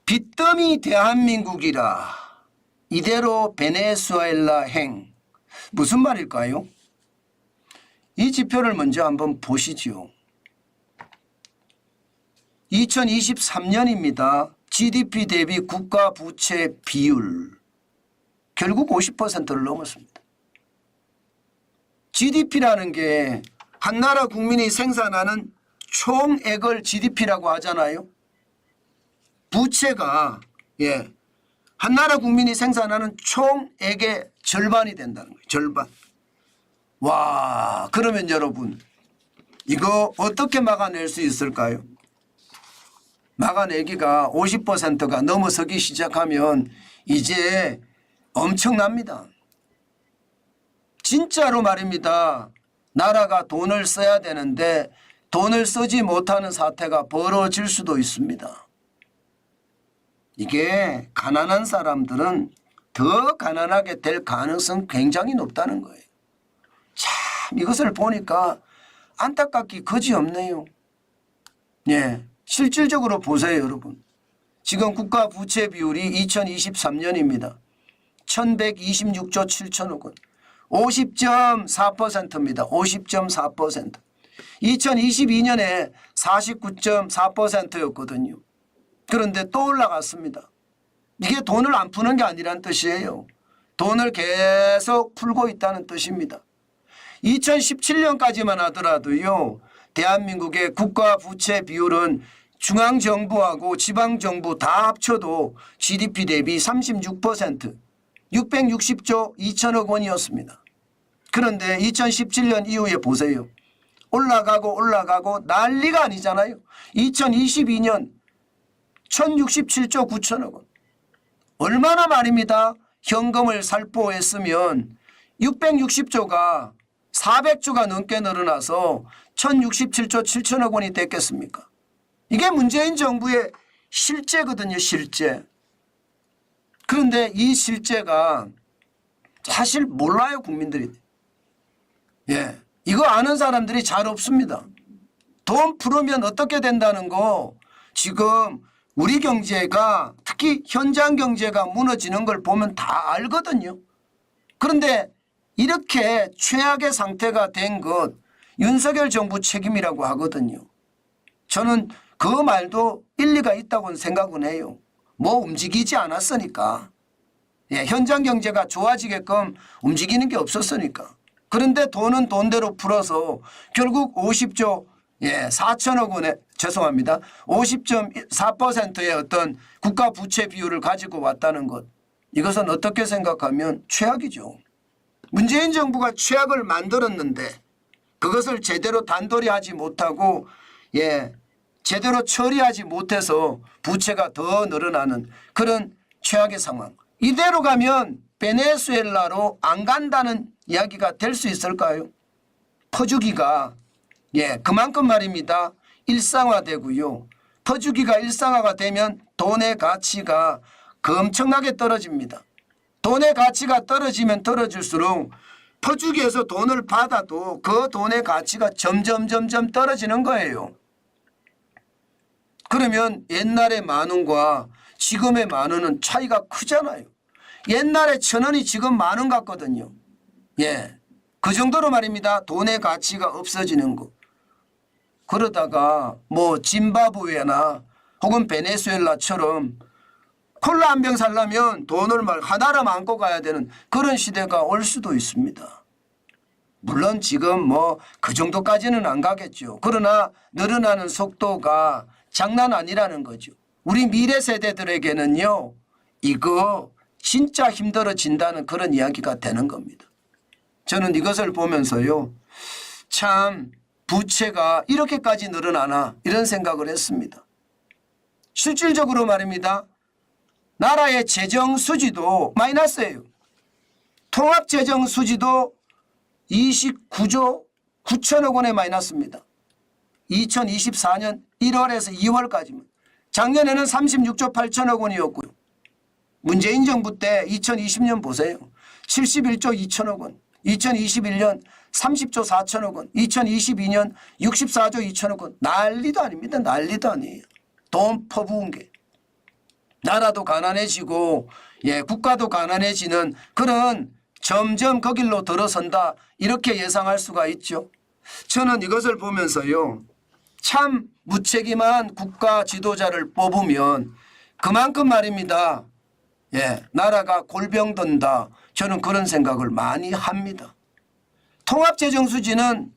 빚더미 대한민국이라 이대로 베네수엘라 행. 무슨 말일까요? 이 지표를 먼저 한번 보시죠. 2023년입니다. GDP 대비 국가 부채 비율 결국 50%를 넘었습니다. GDP라는 게 한 나라 국민이 생산하는 총액을 GDP라고 하잖아요. 부채가 한 나라 국민이 생산하는 총액의 절반이 된다는 거예요. 절반. 와, 그러면 여러분 이거 어떻게 막아낼 수 있을까요? 막아내기가 50%가 넘어서기 시작하면 이제 엄청납니다. 진짜로 말입니다. 나라가 돈을 써야 되는데 돈을 쓰지 못하는 사태가 벌어질 수도 있습니다. 이게 가난한 사람들은 더 가난하게 될 가능성이 굉장히 높다는 거예요. 참 이것을 보니까 안타깝기 그지없네요. 실질적으로 보세요 여러분. 지금 국가 부채 비율이 2023년입니다. 1126조 7천억 원. 50.4%입니다. 50.4%. 2022년에 49.4%였거든요. 그런데 또 올라갔습니다. 이게 돈을 안 푸는 게 아니란 뜻이에요. 돈을 계속 풀고 있다는 뜻입니다. 2017년까지만 하더라도요. 대한민국의 국가 부채 비율은 중앙정부하고 지방정부 다 합쳐도 GDP 대비 36%, 660조 2천억 원이었습니다. 그런데 2017년 이후에 보세요. 올라가고 난리가 아니잖아요. 2022년 1067조 9천억 원. 얼마나 말입니다. 현금을 살포했으면 660조가 400조가 넘게 늘어나서 1067조 7천억 원이 됐겠습니까? 이게 문재인 정부의 실제거든요. 실제. 그런데 이 실제가 사실 몰라요. 국민들이. 이거 아는 사람들이 잘 없습니다. 돈 풀으면 어떻게 된다는 거 지금 우리 경제가 특히 현장 경제가 무너지는 걸 보면 다 알거든요. 그런데 이렇게 최악의 상태가 된 것 윤석열 정부 책임이라고 하거든요. 저는 그 말도 일리가 있다고 생각은 해요. 뭐 움직이지 않았으니까. 현장 경제가 좋아지게끔 움직이는 게 없었으니까. 그런데 돈은 돈대로 풀어서 결국 50조 4천억 원에 죄송합니다. 50.4%의 어떤 국가 부채 비율을 가지고 왔다는 것. 이것은 어떻게 생각하면 최악이죠. 문재인 정부가 최악을 만들었는데 그것을 제대로 단도리 하지 못하고 제대로 처리하지 못해서 부채가 더 늘어나는 그런 최악의 상황. 이대로 가면 베네수엘라로 안 간다는 이야기가 될 수 있을까요? 퍼주기가 그만큼 말입니다. 일상화되고요. 퍼주기가 일상화가 되면 돈의 가치가 엄청나게 떨어집니다. 돈의 가치가 떨어지면 떨어질수록 퍼주기에서 돈을 받아도 그 돈의 가치가 점점 떨어지는 거예요. 그러면 옛날의 만 원과 지금의 만 원은 차이가 크잖아요. 옛날에 1,000원이 지금 만 원 같거든요. 그 정도로 말입니다. 돈의 가치가 없어지는 거. 그러다가 뭐 짐바브웨나 혹은 베네수엘라처럼 콜라 한 병 살려면 돈을 하나로 안고 가야 되는 그런 시대가 올 수도 있습니다. 물론 지금 뭐 그 정도까지는 안 가겠죠. 그러나 늘어나는 속도가 장난 아니라는 거죠. 우리 미래 세대들에게는요. 이거 진짜 힘들어진다는 그런 이야기가 되는 겁니다. 저는 이것을 보면서요. 참 부채가 이렇게까지 늘어나나 이런 생각을 했습니다. 실질적으로 말입니다. 나라의 재정 수지도 마이너스예요. 통합재정 수지도 29조 9천억 원의 마이너스입니다. 2024년 1월에서 2월까지만. 작년에는 36조 8천억 원이었고요. 문재인 정부 때 2020년 보세요. 71조 2천억 원. 2021년 30조 4천억 원. 2022년 64조 2천억 원. 난리도 아닙니다. 난리도 아니에요. 돈 퍼부은 게. 나라도 가난해지고 예, 국가도 가난해지는 그런 점점 그 길로 들어선다 이렇게 예상할 수가 있죠. 저는 이것을 보면서요. 참 무책임한 국가 지도자를 뽑으면 그만큼 말입니다. 예, 나라가 골병든다. 저는 그런 생각을 많이 합니다. 통합재정수지는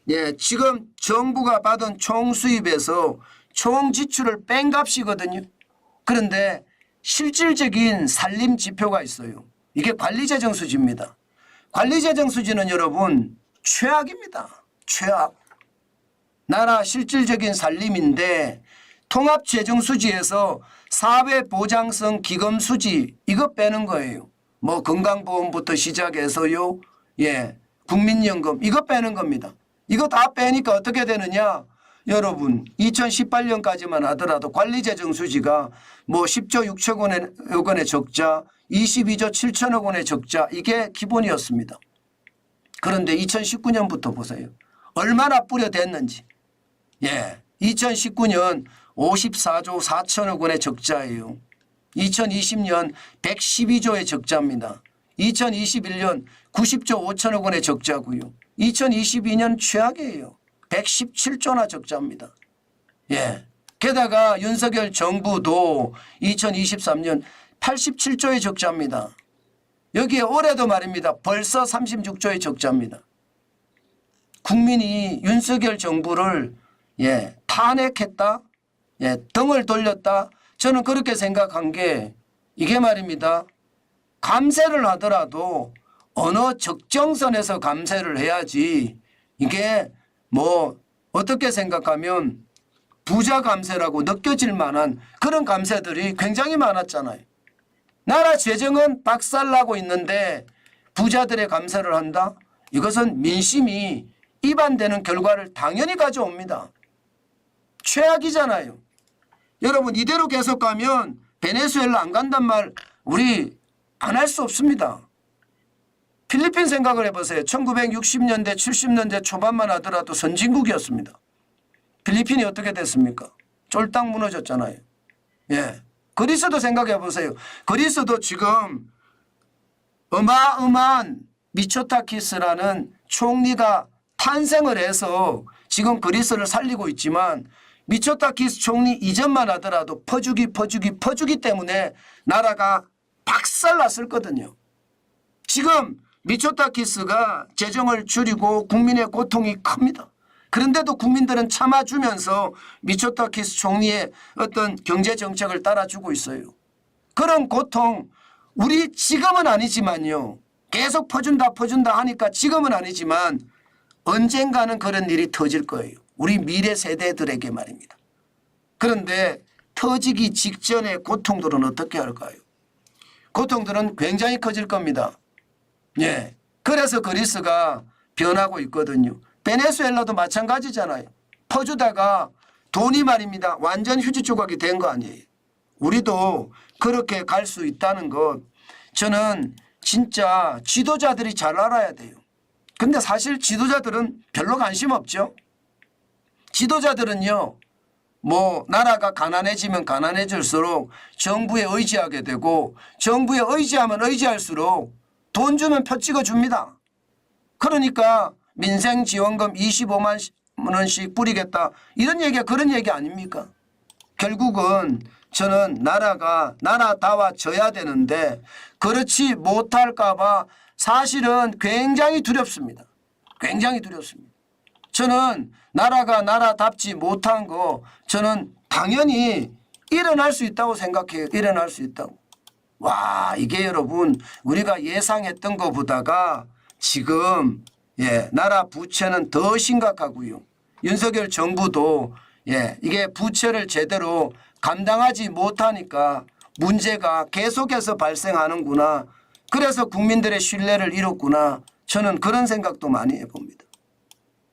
예, 지금 정부가 받은 총수입에서 총지출을 뺀 값이거든요. 그런데 실질적인 살림 지표가 있어요. 이게 관리재정수지입니다. 관리재정수지는 여러분 최악입니다. 최악. 나라 실질적인 살림인데 통합재정수지에서 사회보장성 기금수지 이거 빼는 거예요. 뭐 건강보험부터 시작해서요. 예, 국민연금 이거 빼는 겁니다. 이거 다 빼니까 어떻게 되느냐. 여러분 2018년까지만 하더라도 관리재정수지가 뭐 10조 6천억 원의 적자 22조 7천억 원의 적자 이게 기본이었습니다. 그런데 2019년부터 보세요. 얼마나 뿌려댔는지. 예, 2019년 54조 4천억 원의 적자예요. 2020년 112조의 적자입니다. 2021년 90조 5천억 원의 적자고요. 2022년 최악이에요. 117조나 적자입니다. 예. 게다가 윤석열 정부도 2023년 87조의 적자입니다. 여기에 올해도 말입니다. 벌써 36조의 적자입니다. 국민이 윤석열 정부를 예, 탄핵했다. 예, 등을 돌렸다. 저는 그렇게 생각한 게 이게 말입니다. 감세를 하더라도 어느 적정선에서 감세를 해야지 이게 뭐 어떻게 생각하면 부자 감세라고 느껴질 만한 그런 감세들이 굉장히 많았잖아요. 나라 재정은 박살나고 있는데 부자들의 감세를 한다? 이것은 민심이 이반되는 결과를 당연히 가져옵니다. 최악이잖아요. 여러분 이대로 계속 가면 베네수엘라 안 간단 말 우리 안 할 수 없습니다. 필리핀 생각을 해보세요. 1960년대 70년대 초반만 하더라도 선진국이었습니다. 필리핀이 어떻게 됐습니까? 쫄딱 무너졌잖아요. 예. 그리스도 생각해 보세요. 그리스도 지금 어마어마한 미초타키스라는 총리가 탄생을 해서 지금 그리스를 살리고 있지만 미초타키스 총리 이전만 하더라도 퍼주기 때문에 나라가 박살났을 거거든요. 지금 미초타키스가 재정을 줄이고 국민의 고통이 큽니다. 그런데도 국민들은 참아주면서 미초타키스 총리의 어떤 경제정책을 따라주고 있어요. 그런 고통 우리 지금은 아니지만요. 계속 퍼준다 하니까 지금은 아니지만 언젠가는 그런 일이 터질 거예요. 우리 미래 세대들에게 말입니다. 그런데 터지기 직전의 고통들은 어떻게 할까요? 고통들은 굉장히 커질 겁니다. 예. 그래서 그리스가 변하고 있거든요. 베네수엘라도 마찬가지잖아요. 퍼주다가 돈이 말입니다. 완전 휴지 조각이 된 거 아니에요. 우리도 그렇게 갈 수 있다는 것 저는 진짜 지도자들이 잘 알아야 돼요. 근데 사실 지도자들은 별로 관심 없죠. 지도자들은요. 뭐 나라가 가난해지면 가난해질수록 정부에 의지하게 되고 정부에 의지하면 의지할수록 돈 주면 표 찍어줍니다. 그러니까 민생지원금 25만 원씩 뿌리겠다. 이런 얘기가 그런 얘기 아닙니까? 결국은 저는 나라가 나라다워져야 되는데 그렇지 못할까 봐 사실은 굉장히 두렵습니다. 굉장히 두렵습니다. 저는 나라가 나라답지 못한 거 저는 당연히 일어날 수 있다고 생각해요. 일어날 수 있다고. 와 이게 여러분 우리가 예상했던 것보다가 지금 예, 나라 부채는 더 심각하고요. 윤석열 정부도 예, 이게 부채를 제대로 감당하지 못하니까 문제가 계속해서 발생하는구나. 그래서 국민들의 신뢰를 잃었구나. 저는 그런 생각도 많이 해봅니다.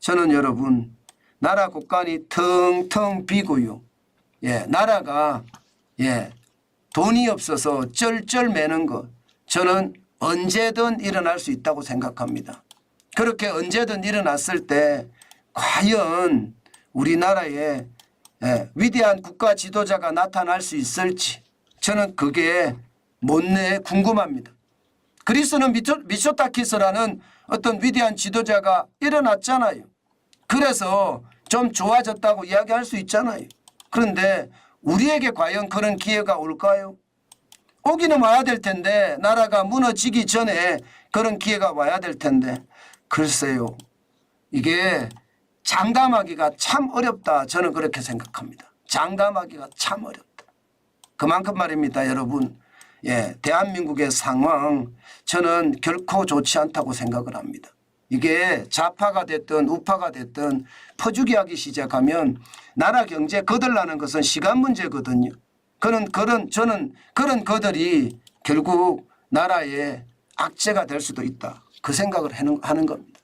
저는 여러분 나라 곳간이 텅텅 비고요. 예, 나라가 예, 돈이 없어서 쩔쩔 매는 것 저는 언제든 일어날 수 있다고 생각합니다. 그렇게 언제든 일어났을 때 과연 우리나라에 위대한 국가 지도자가 나타날 수 있을지 저는 그게 못내 궁금합니다. 그리스는 미소타키스라는 어떤 위대한 지도자가 일어났잖아요. 그래서 좀 좋아졌다고 이야기할 수 있잖아요. 그런데 우리에게 과연 그런 기회가 올까요? 오기는 와야 될 텐데 나라가 무너지기 전에 그런 기회가 와야 될 텐데 글쎄요. 이게 장담하기가 참 어렵다. 저는 그렇게 생각합니다. 장담하기가 참 어렵다. 그만큼 말입니다. 여러분. 예, 대한민국의 상황 저는 결코 좋지 않다고 생각을 합니다. 이게 좌파가 됐든 우파가 됐든 퍼주기하기 시작하면 나라 경제 거들나는 것은 시간 문제거든요. 저는 그런 거들이 결국 나라의 악재가 될 수도 있다. 그 생각을 하는 겁니다.